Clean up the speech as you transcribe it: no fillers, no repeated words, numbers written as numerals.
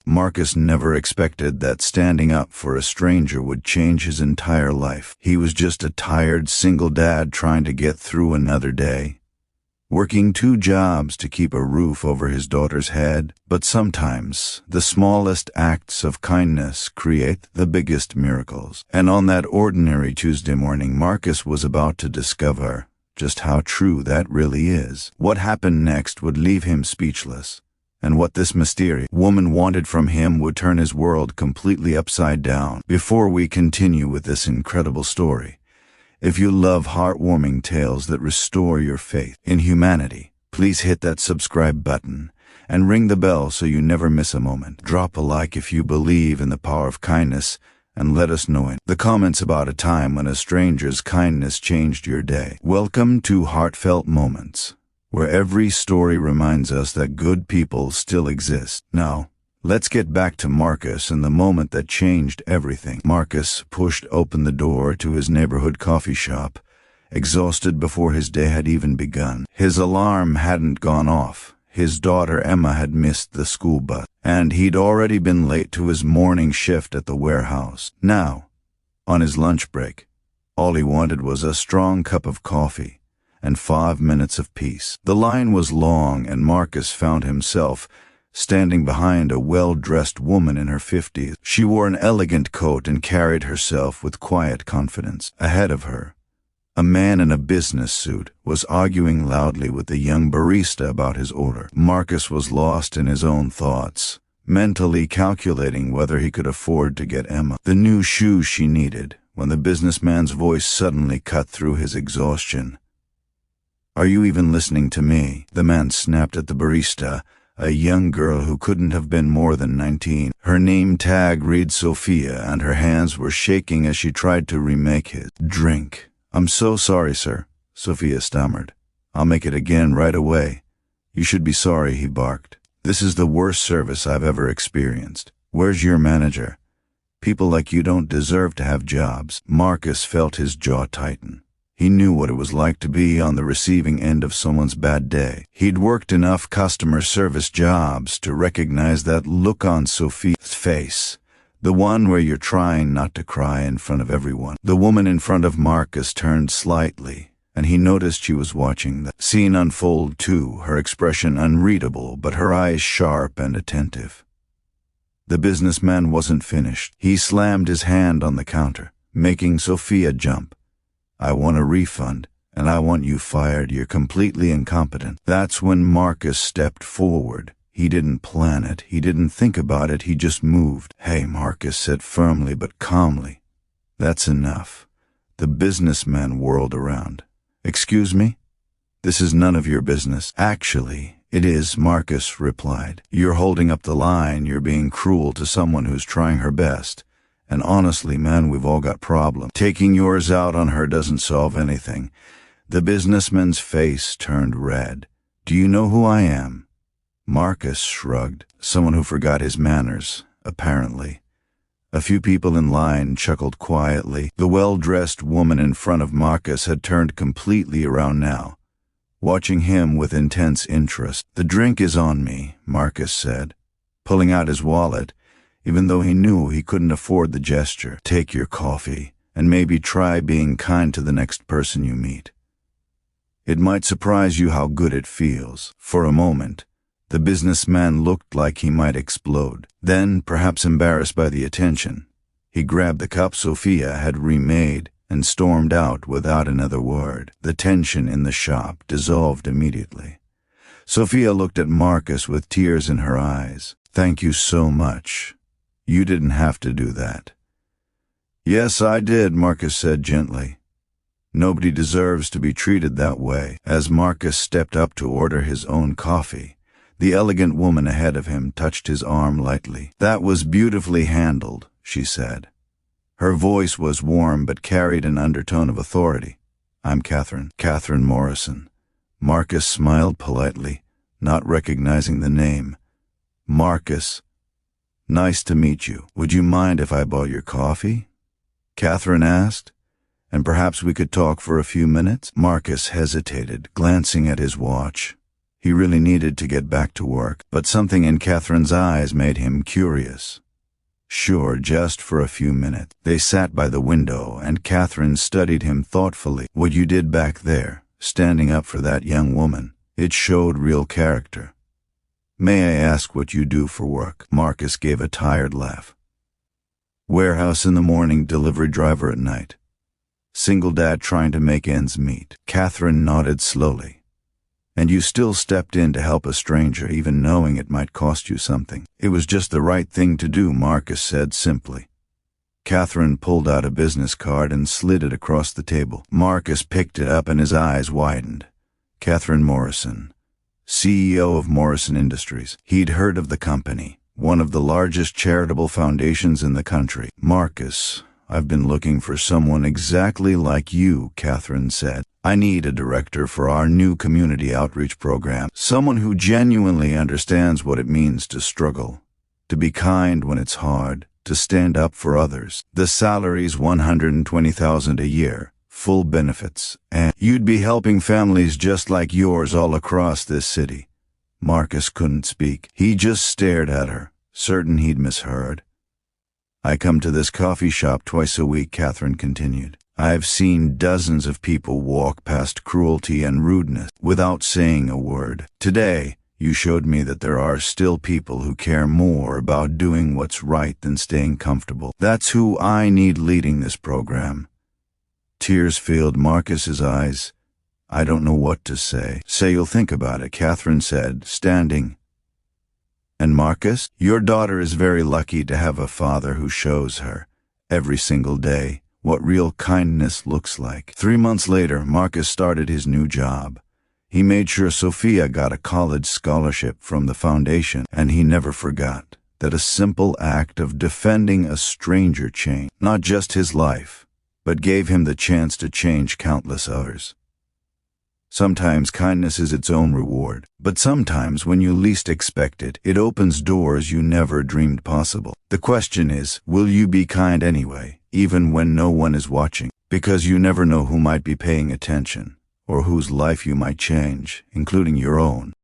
Marcus never expected that standing up for a stranger would change his entire life. He was just a tired single dad trying to get through another day, working 2 jobs to keep a roof over his daughter's head. But sometimes the smallest acts of kindness create the biggest miracles. And on that ordinary Tuesday morning, Marcus was about to discover just how true that really is. What happened next would leave him speechless, and what this mysterious woman wanted from him would turn his world completely upside down. Before we continue with this incredible story, if you love heartwarming tales that restore your faith in humanity, please hit that subscribe button and ring the bell so you never miss a moment. Drop a like if you believe in the power of kindness, and let us know in the comments about a time when a stranger's kindness changed your day. Welcome to Heartfelt Moments, where every story reminds us that good people still exist. Now, let's get back to Marcus and the moment that changed everything. Marcus pushed open the door to his neighborhood coffee shop, exhausted before his day had even begun. His alarm hadn't gone off. His daughter Emma had missed the school bus, and he'd already been late to his morning shift at the warehouse. Now, on his lunch break, all he wanted was a strong cup of coffee and 5 minutes of peace. The line was long, and Marcus found himself standing behind a well-dressed woman in her 50s. She wore an elegant coat and carried herself with quiet confidence. Ahead of her, a man in a business suit was arguing loudly with the young barista about his order. Marcus was lost in his own thoughts, mentally calculating whether he could afford to get Emma the new shoes she needed, when the businessman's voice suddenly cut through his exhaustion. "Are you even listening to me?" the man snapped at the barista, a young girl who couldn't have been more than 19. Her name tag read Sophia, and her hands were shaking as she tried to remake his drink. "I'm so sorry, sir," Sophia stammered. "I'll make it again right away." "You should be sorry," he barked. "This is the worst service I've ever experienced. Where's your manager? People like you don't deserve to have jobs." Marcus felt his jaw tighten. He knew what it was like to be on the receiving end of someone's bad day. He'd worked enough customer service jobs to recognize that look on Sophia's face, the one where you're trying not to cry in front of everyone. The woman in front of Marcus turned slightly, and he noticed she was watching the scene unfold too, her expression unreadable, but her eyes sharp and attentive. The businessman wasn't finished. He slammed his hand on the counter, making Sophia jump. "I want a refund, and I want you fired. You're completely incompetent." That's when Marcus stepped forward. He didn't plan it. He didn't think about it. He just moved. "Hey," Marcus said firmly but calmly. "That's enough." The businessman whirled around. "Excuse me? This is none of your business." "Actually, it is," Marcus replied. "You're holding up the line. You're being cruel to someone who's trying her best. And honestly, man, we've all got problems. Taking yours out on her doesn't solve anything." The businessman's face turned red. "Do you know who I am?" Marcus shrugged. Someone who forgot his manners, apparently. A few people in line chuckled quietly. The well-dressed woman in front of Marcus had turned completely around now, watching him with intense interest. "The drink is on me," Marcus said, pulling out his wallet, even though he knew he couldn't afford the gesture. "Take your coffee, and maybe try being kind to the next person you meet. It might surprise you how good it feels." For a moment, the businessman looked like he might explode. Then, perhaps embarrassed by the attention, he grabbed the cup Sophia had remade and stormed out without another word. The tension in the shop dissolved immediately. Sophia looked at Marcus with tears in her eyes. "Thank you so much. You didn't have to do that." "Yes, I did," Marcus said gently. "Nobody deserves to be treated that way." As Marcus stepped up to order his own coffee, the elegant woman ahead of him touched his arm lightly. "That was beautifully handled," she said. Her voice was warm but carried an undertone of authority. "I'm Catherine Morrison." Marcus smiled politely, not recognizing the name. "Marcus, nice to meet you. Would you mind if I bought your coffee?" Catherine asked. "And perhaps we could talk for a few minutes?" Marcus hesitated, glancing at his watch. He really needed to get back to work, but something in Catherine's eyes made him curious. Sure, just for a few minutes. They sat by the window, and Catherine studied him thoughtfully. What you did back there, standing up for that young woman, it showed real character. May I ask what you do for work? Marcus gave a tired laugh. Warehouse in the morning, delivery driver at night. Single dad trying to make ends meet. Catherine nodded slowly. And you still stepped in to help a stranger, even knowing it might cost you something. It was just the right thing to do, Marcus said simply. Catherine pulled out a business card and slid it across the table. Marcus picked it up and his eyes widened. Catherine Morrison, CEO of Morrison Industries. He'd heard of the company, one of the largest charitable foundations in the country. Marcus, I've been looking for someone exactly like you, Catherine said. I need a director for our new community outreach program, someone who genuinely understands what it means to struggle, to be kind when it's hard, to stand up for others. The salary's $120,000 a year, full benefits, and you'd be helping families just like yours all across this city. Marcus couldn't speak. He just stared at her, certain he'd misheard. I come to this coffee shop twice a week, Catherine continued. I've seen dozens of people walk past cruelty and rudeness without saying a word. Today, you showed me that there are still people who care more about doing what's right than staying comfortable. That's who I need leading this program. Tears filled Marcus's eyes. I don't know what to say. Say you'll think about it, Catherine said, standing. And Marcus, your daughter is very lucky to have a father who shows her, every single day, what real kindness looks like. 3 months later, Marcus started his new job. He made sure Sophia got a college scholarship from the foundation, and he never forgot that a simple act of defending a stranger changed not just his life, but gave him the chance to change countless others. Sometimes kindness is its own reward, but sometimes when you least expect it, it opens doors you never dreamed possible. The question is, will you be kind anyway, even when no one is watching? Because you never know who might be paying attention, or whose life you might change, including your own.